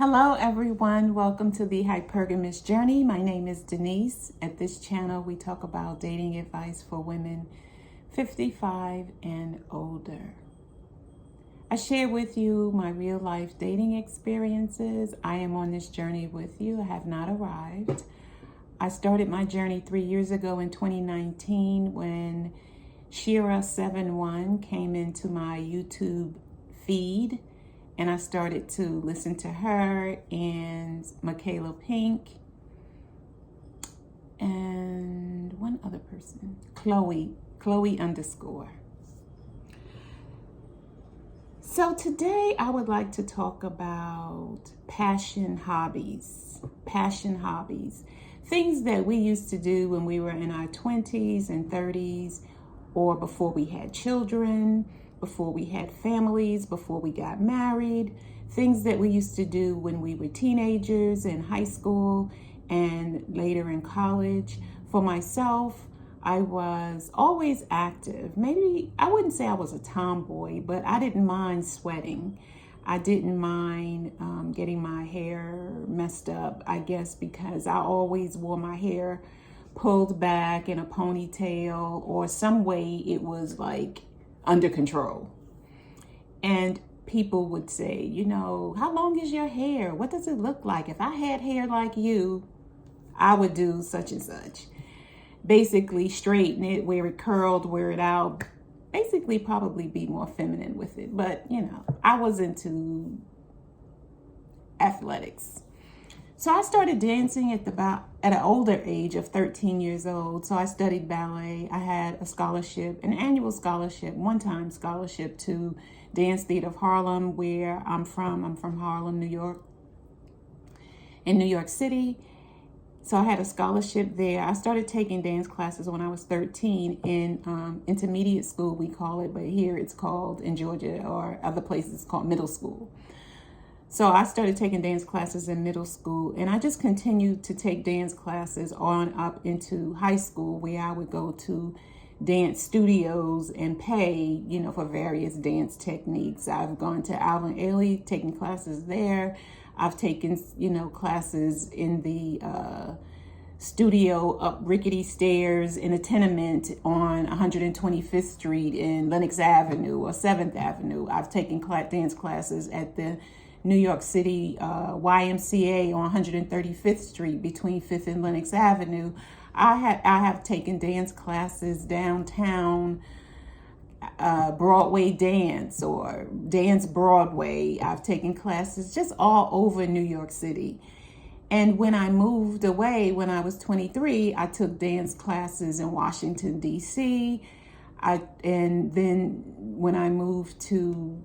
Hello everyone, welcome to the Hypergamous Journey. My name is Denise. At this channel we talk about dating advice for women 55 and older. I share with you my real life dating experiences. I am on this journey with you. I have not arrived. I started my journey 3 years ago in 2019 when Shira71 came into my YouTube feed. And I started to listen to her and Michaela Pink and one other person, Chloe _. So today I would like to talk about passion hobbies, things that we used to do when we were in our 20s and 30s or before we had children, before we had families, before we got married, things that we used to do when we were teenagers in high school and later in college. For myself, I was always active. Maybe I wouldn't say I was a tomboy, but I didn't mind sweating. I didn't mind getting my hair messed up, I guess, because I always wore my hair pulled back in a ponytail or some way it was like under control. And people would say, you know, how long is your hair? What does it look like? If I had hair like you, I would do such and such. Basically straighten it, wear it curled, wear it out. Basically probably be more feminine with it. But, you know, I was into athletics. So I started dancing at an older age of 13 years old. So I studied ballet. I had a scholarship, an annual scholarship, one-time scholarship to Dance Theater of Harlem, where I'm from. I'm from Harlem, New York, in New York City. So I had a scholarship there. I started taking dance classes when I was 13 in intermediate school, we call it, but here it's called, in Georgia or other places, it's called middle school. So I started taking dance classes in middle school, and I just continued to take dance classes on up into high school, where I would go to dance studios and pay, you know, for various dance techniques. I've gone to Alvin Ailey, taking classes there. I've taken, you know, classes in the studio up rickety stairs in a tenement on 125th Street in Lenox Avenue or 7th Avenue. I've taken dance classes at the New York City YMCA on 135th Street between 5th and Lenox Avenue. I have taken dance classes downtown, Broadway dance or dance Broadway. I've taken classes just all over New York City. And when I moved away, when I was 23, I took dance classes in Washington, D.C. And then when I moved to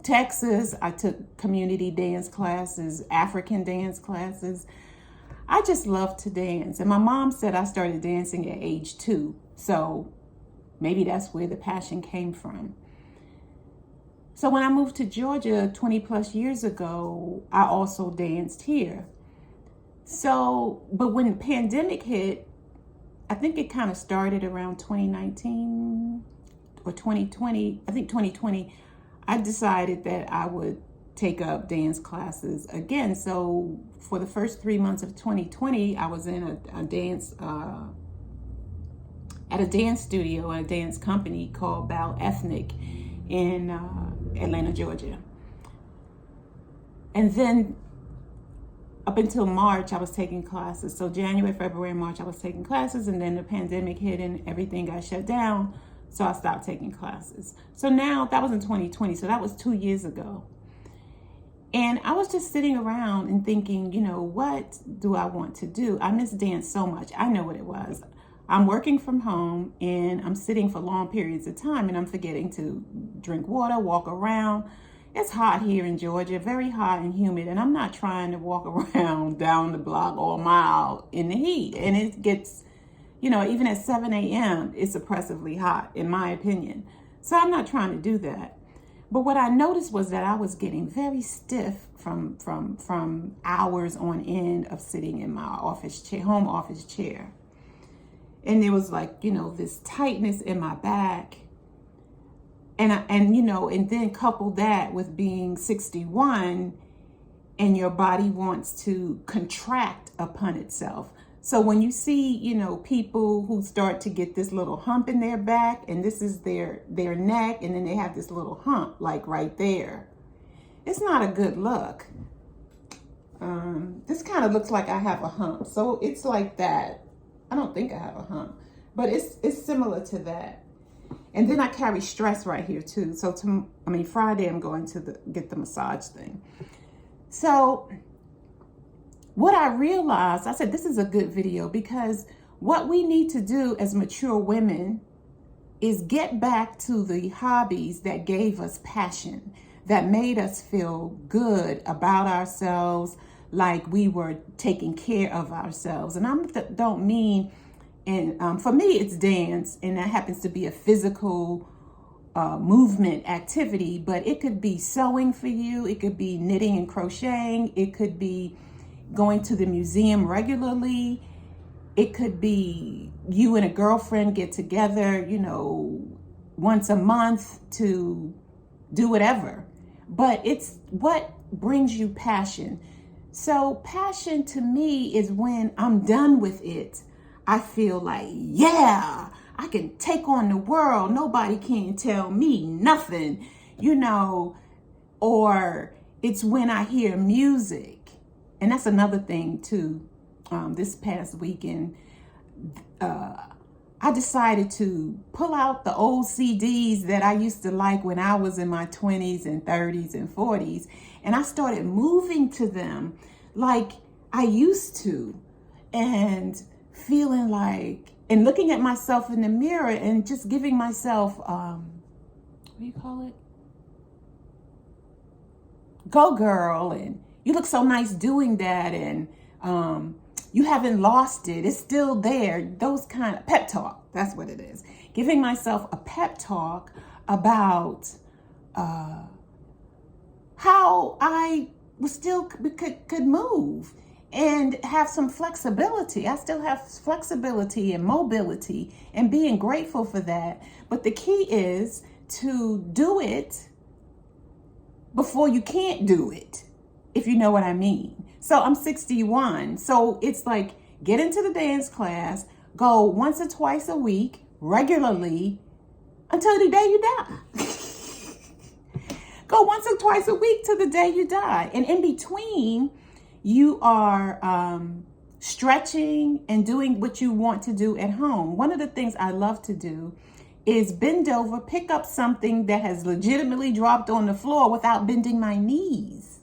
Texas, I took community dance classes, African dance classes. I just love to dance. And my mom said I started dancing at age 2. So maybe that's where the passion came from. So when I moved to Georgia 20 plus years ago, I also danced here. So, but when the pandemic hit, I think it kind of started around 2019 or 2020, I think 2020, I decided that I would take up dance classes again. So for the first 3 months of 2020, I was in a dance, at a dance studio, a dance company called Bal Ethnic in Atlanta, Georgia. And then up until March, I was taking classes. So January, February, March, I was taking classes, and then the pandemic hit and everything got shut down. So I stopped taking classes. So now that was in 2020. So that was 2 years ago. And I was just sitting around and thinking, you know, what do I want to do? I miss dance so much. I know what it was. I'm working from home and I'm sitting for long periods of time and I'm forgetting to drink water, walk around. It's hot here in Georgia, very hot and humid. And I'm not trying to walk around down the block or a mile in the heat. And it gets, you know, even at 7 a.m., it's oppressively hot, in my opinion. So I'm not trying to do that. But what I noticed was that I was getting very stiff from hours on end of sitting in my office chair, home office chair. And there was like, you know, this tightness in my back. And you know, and then couple that with being 61 and your body wants to contract upon itself. So when you see, you know, people who start to get this little hump in their back, and this is their neck, and then they have this little hump like right there, it's not a good look. This kind of looks like I have a hump, so it's like that. I don't think I have a hump, but it's similar to that. And then I carry stress right here too. So Friday I'm going to get the massage thing. So what I realized, I said, this is a good video, because what we need to do as mature women is get back to the hobbies that gave us passion, that made us feel good about ourselves, like we were taking care of ourselves. And I don't mean, and for me, it's dance, and that happens to be a physical movement activity, but it could be sewing for you. It could be knitting and crocheting. It could be going to the museum regularly. It could be you and a girlfriend get together, you know, once a month to do whatever. But it's what brings you passion. So passion to me is when I'm done with it, I feel like, yeah, I can take on the world. Nobody can tell me nothing, you know. Or it's when I hear music. And that's another thing too. This past weekend, I decided to pull out the old CDs that I used to like when I was in my 20s and 30s and 40s. And I started moving to them like I used to, and feeling like, and looking at myself in the mirror and just giving myself, what do you call it? Go girl, and you look so nice doing that, and you haven't lost it. It's still there. Those kind of pep talk. That's what it is. Giving myself a pep talk about how I was still could move and have some flexibility. I still have flexibility and mobility, and being grateful for that. But the key is to do it before you can't do it, if you know what I mean. So I'm 61. So it's like, get into the dance class, go once or twice a week, regularly, until the day you die. Go once or twice a week till the day you die. And in between, you are stretching and doing what you want to do at home. One of the things I love to do is bend over, pick up something that has legitimately dropped on the floor without bending my knees.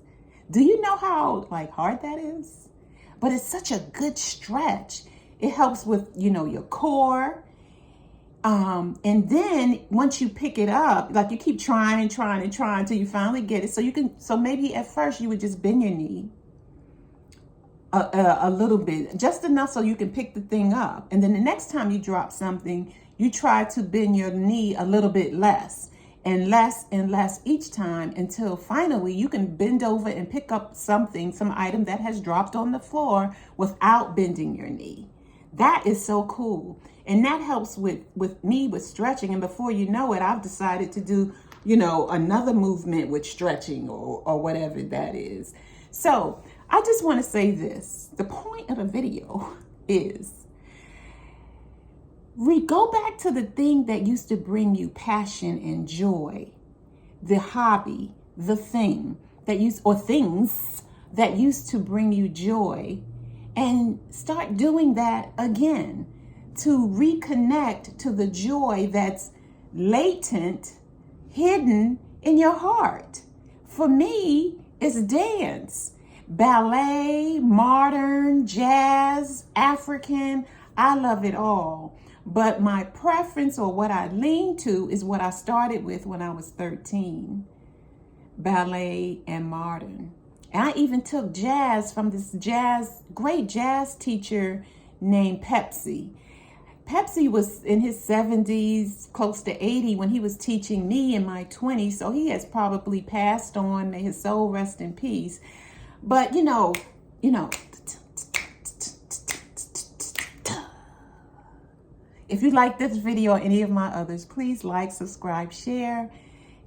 Do you know how hard that is? But it's such a good stretch. It helps with, you know, your core. And then once you pick it up, you keep trying until you finally get it. So maybe at first you would just bend your knee a little bit, just enough so you can pick the thing up. And then the next time you drop something, you try to bend your knee a little bit less and less each time, until finally you can bend over and pick up some item that has dropped on the floor without bending your knee. That is so cool. And that helps with me with stretching. And before you know it, I've decided to do, you know, another movement with stretching or whatever that is. So I just want to say this. The point of the video is go back to the thing that used to bring you passion and joy, the hobby, the thing that things that used to bring you joy, and start doing that again to reconnect to the joy that's latent, hidden in your heart. For me, it's dance, ballet, modern, jazz, African. I love it all. But my preference, or what I lean to, is what I started with when I was 13, ballet and modern. And I even took jazz from this great jazz teacher named Pepsi. Pepsi was in his 70s, close to 80, when he was teaching me in my 20s. So he has probably passed on. May his soul rest in peace. But you know, if you like this video or any of my others, please like, subscribe, share,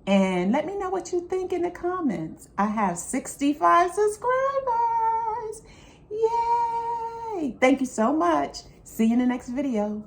And let me know what you think in the comments. I have 65 subscribers. Yay! Thank you so much. See you in the next video.